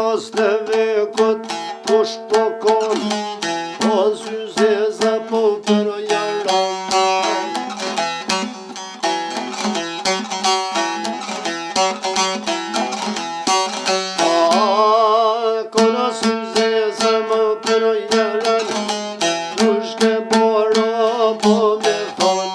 rasteve kët kush po kon, o zyzeza po për jaran. Kona zyzeza më për jaran, kush ke bora po me thon.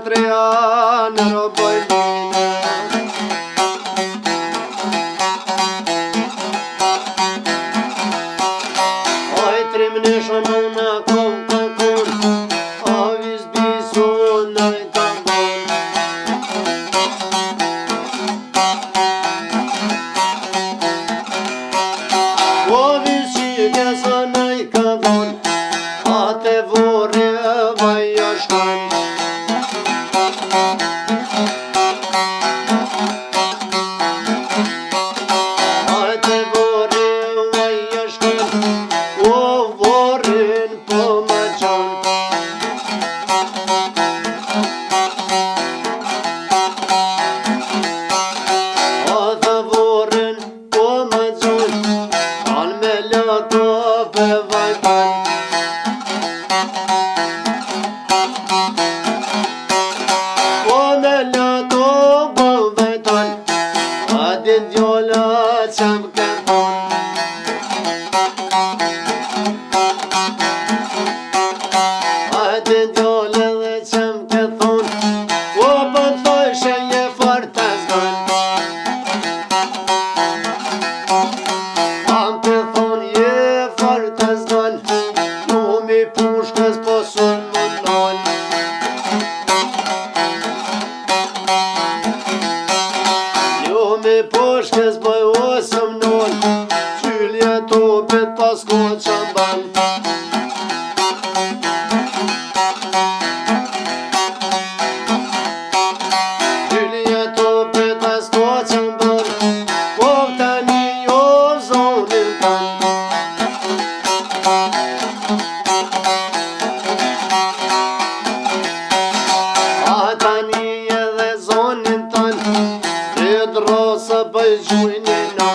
Trejanë robojnë oj trimni shonuna kom kakon, avis bison aj tangon. Avis qike son aj kakon, ate vore vaja shkan. Poshkes bëj osëm non, qylja topet pas kohë qamban. Qylja topet pas kohë qamban, po tani jo zonin tan. A tani edhe zonin tan, rosa bëj gjujnë në